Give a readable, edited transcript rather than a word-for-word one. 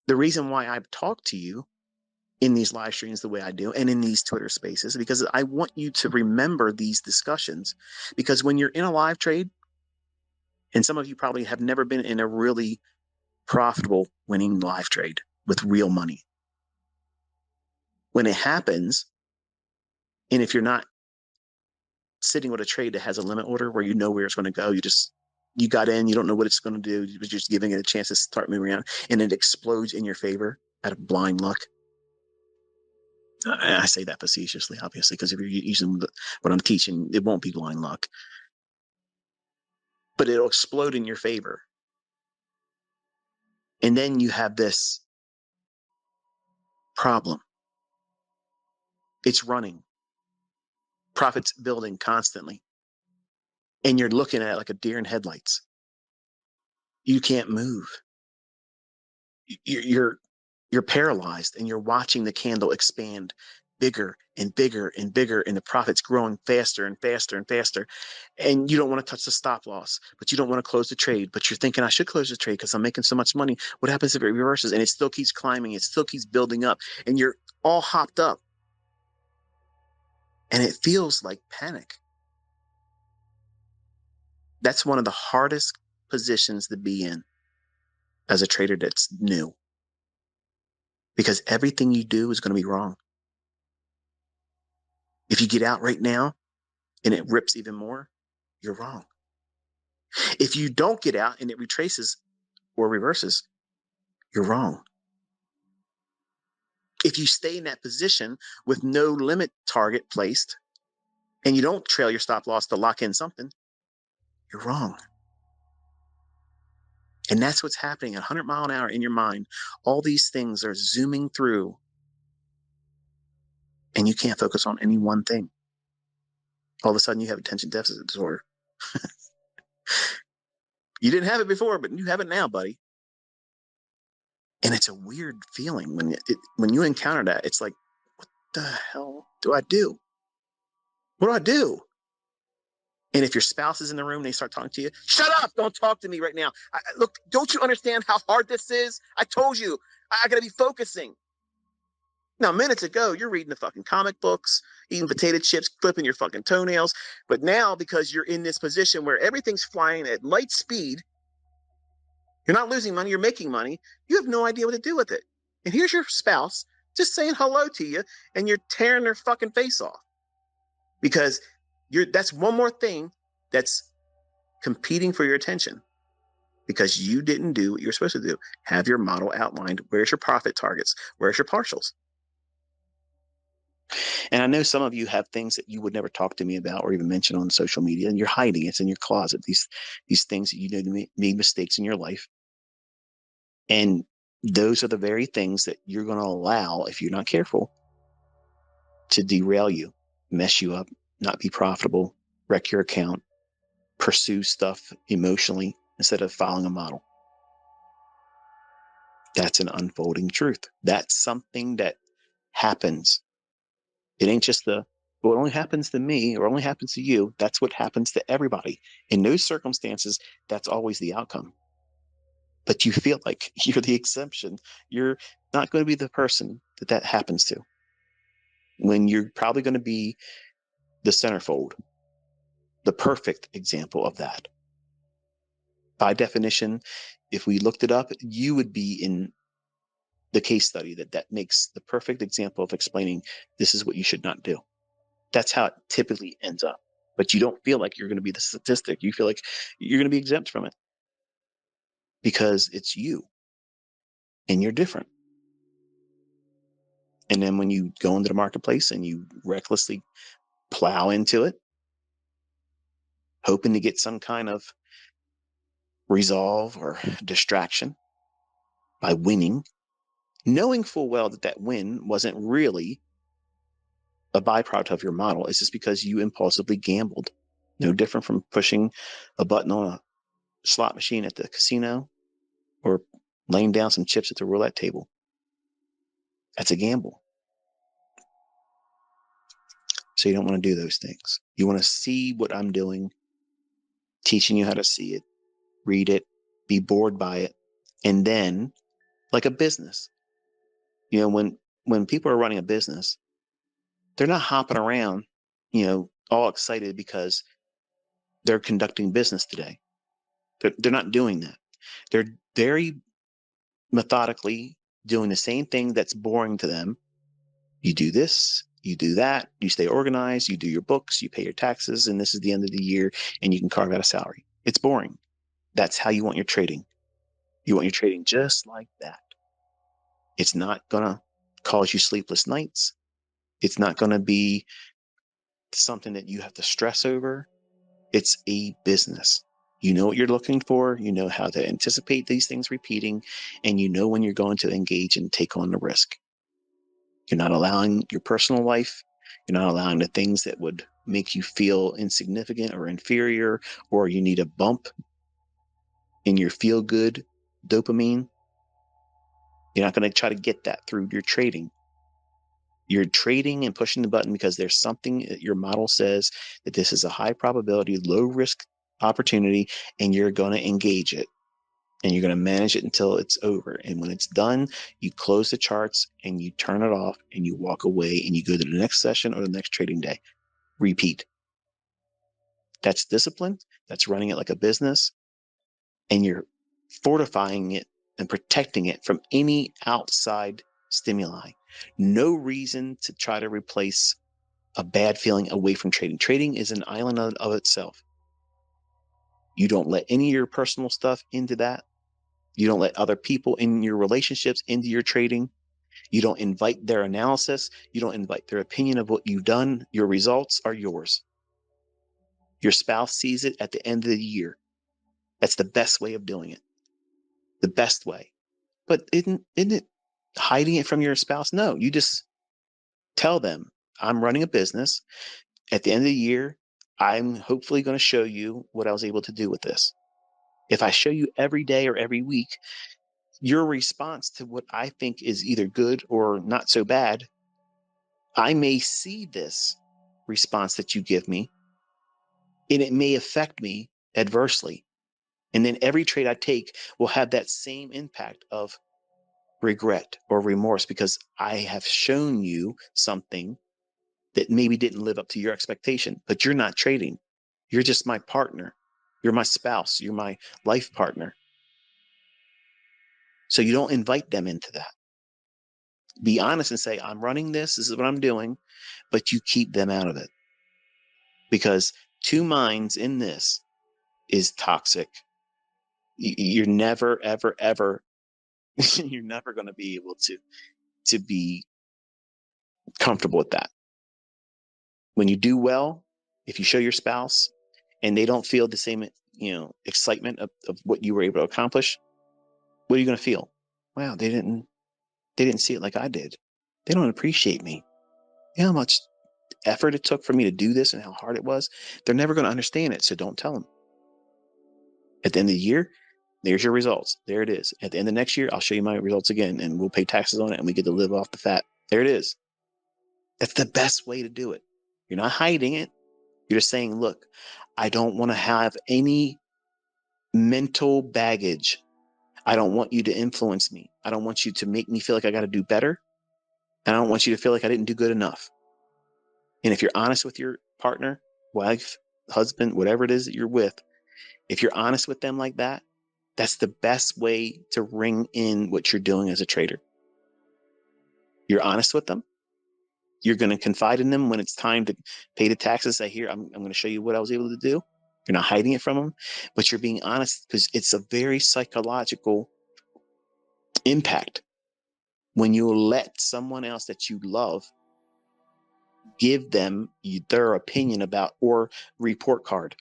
The reason why I've talked to you in these live streams the way I do and in these Twitter spaces, because I want you to remember these discussions. Because when you're in a live trade, and some of you probably have never been in a really profitable winning live trade with real money. When it happens, and if you're not sitting with a trade that has a limit order where you know where it's going to go, you got in, you don't know what it's going to do, you're just giving it a chance to start moving around, and it explodes in your favor out of blind luck. I say that facetiously, obviously, because if you're using what I'm teaching, it won't be blind luck. But it'll explode in your favor. And then you have this problem. It's running. Profits building constantly. And you're looking at it like a deer in headlights. You can't move. You're paralyzed, and you're watching the candle expand bigger and bigger and bigger, and the profits growing faster and faster and faster. And you don't want to touch the stop loss, but you don't want to close the trade, but you're thinking, I should close the trade because I'm making so much money. What happens if it reverses? And it still keeps climbing, it still keeps building up, and you're all hopped up. And it feels like panic. That's one of the hardest positions to be in as a trader that's new, because everything you do is going to be wrong. If you get out right now and it rips even more, you're wrong. If you don't get out and it retraces or reverses, you're wrong. If you stay in that position with no limit target placed and you don't trail your stop loss to lock in something, you're wrong. And that's what's happening at 100 miles an hour in your mind. All these things are zooming through, and you can't focus on any one thing. All of a sudden you have attention deficit disorder. You didn't have it before, but you have it now, buddy. And it's a weird feeling when you encounter that. It's like, what the hell do I do? What do I do? And if your spouse is in the room, they start talking to you. Shut up! Don't talk to me right now. Look, don't you understand how hard this is? I told you, I gotta be focusing. Now, minutes ago, you're reading the fucking comic books, eating potato chips, clipping your fucking toenails. But now, because you're in this position where everything's flying at light speed, you're not losing money, you're making money. You have no idea what to do with it. And here's your spouse just saying hello to you, and you're tearing their fucking face off. Because that's one more thing that's competing for your attention, because you didn't do what you're supposed to do. Have your model outlined. Where's your profit targets? Where's your partials? And I know some of you have things that you would never talk to me about or even mention on social media, and you're hiding it. It's in your closet. These things that you know made mistakes in your life. And those are the very things that you're going to allow, if you're not careful, to derail you, mess you up, not be profitable, wreck your account, pursue stuff emotionally instead of following a model. That's an unfolding truth. That's something that happens. It ain't just well, it only happens to me or only happens to you. That's what happens to everybody. In those circumstances, that's always the outcome. But you feel like you're the exception. You're not going to be the person that happens to, when you're probably going to be the centerfold, the perfect example of that. By definition, if we looked it up, you would be in the case study that makes the perfect example of explaining this is what you should not do. That's how it typically ends up. But you don't feel like you're going to be the statistic. You feel like you're going to be exempt from it because it's you and you're different. And then when you go into the marketplace and you recklessly plow into it, hoping to get some kind of resolve or distraction by winning, knowing full well that win wasn't really a byproduct of your model. It's just because you impulsively gambled. No different from pushing a button on a slot machine at the casino or laying down some chips at the roulette table. That's a gamble. So you don't want to do those things. You want to see what I'm doing, teaching you how to see it, read it, be bored by it, and then like a business. You know, when people are running a business, they're not hopping around, you know, all excited because they're conducting business today. They're not doing that. They're very methodically doing the same thing that's boring to them. You do this, you do that, you stay organized, you do your books, you pay your taxes, and this is the end of the year, and you can carve out a salary. It's boring. That's how you want your trading. You want your trading just like that. It's not going to cause you sleepless nights. It's not going to be something that you have to stress over. It's a business. You know what you're looking for. You know how to anticipate these things repeating, and you know when you're going to engage and take on the risk. You're not allowing your personal life. You're not allowing the things that would make you feel insignificant or inferior, or you need a bump in your feel good dopamine. You're not going to try to get that through your trading. You're trading and pushing the button because there's something that your model says that this is a high probability, low risk opportunity, and you're going to engage it. And you're going to manage it until it's over. And when it's done, you close the charts and you turn it off and you walk away and you go to the next session or the next trading day. Repeat. That's discipline. That's running it like a business. And you're fortifying it and protecting it from any outside stimuli. No reason to try to replace a bad feeling away from trading. Trading is an island of itself. You don't let any of your personal stuff into that. You don't let other people in your relationships into your trading. You don't invite their analysis. You don't invite their opinion of what you've done. Your results are yours. Your spouse sees it at the end of the year. That's the best way of doing it. The best way. But isn't it hiding it from your spouse? No, you just tell them, I'm running a business. At the end of the year, I'm hopefully going to show you what I was able to do with this. If I show you every day or every week, your response to what I think is either good or not so bad, I may see this response that you give me, and it may affect me adversely. And then every trade I take will have that same impact of regret or remorse because I have shown you something that maybe didn't live up to your expectation, but you're not trading. You're just my partner. You're my spouse. You're my life partner. So you don't invite them into that. Be honest and say, I'm running this. This is what I'm doing, but you keep them out of it because two minds in this is toxic. You're never, ever, ever, you're never going to be able to be comfortable with that. When you do well, if you show your spouse and they don't feel the same, excitement of what you were able to accomplish, what are you going to feel? Wow, they didn't see it like I did. They don't appreciate me. You know how much effort it took for me to do this and how hard it was? They're never going to understand it, so don't tell them. At the end of the year, there's your results. There it is. At the end of next year, I'll show you my results again, and we'll pay taxes on it, and we get to live off the fat. There it is. That's the best way to do it. You're not hiding it. You're just saying, look, I don't want to have any mental baggage. I don't want you to influence me. I don't want you to make me feel like I got to do better. And I don't want you to feel like I didn't do good enough. And if you're honest with your partner, wife, husband, whatever it is that you're with, if you're honest with them like that, that's the best way to ring in what you're doing as a trader. You're honest with them. You're going to confide in them when it's time to pay the taxes. Say, here, I'm going to show you what I was able to do. You're not hiding it from them, but you're being honest because it's a very psychological impact when you let someone else that you love give them their opinion about or report card.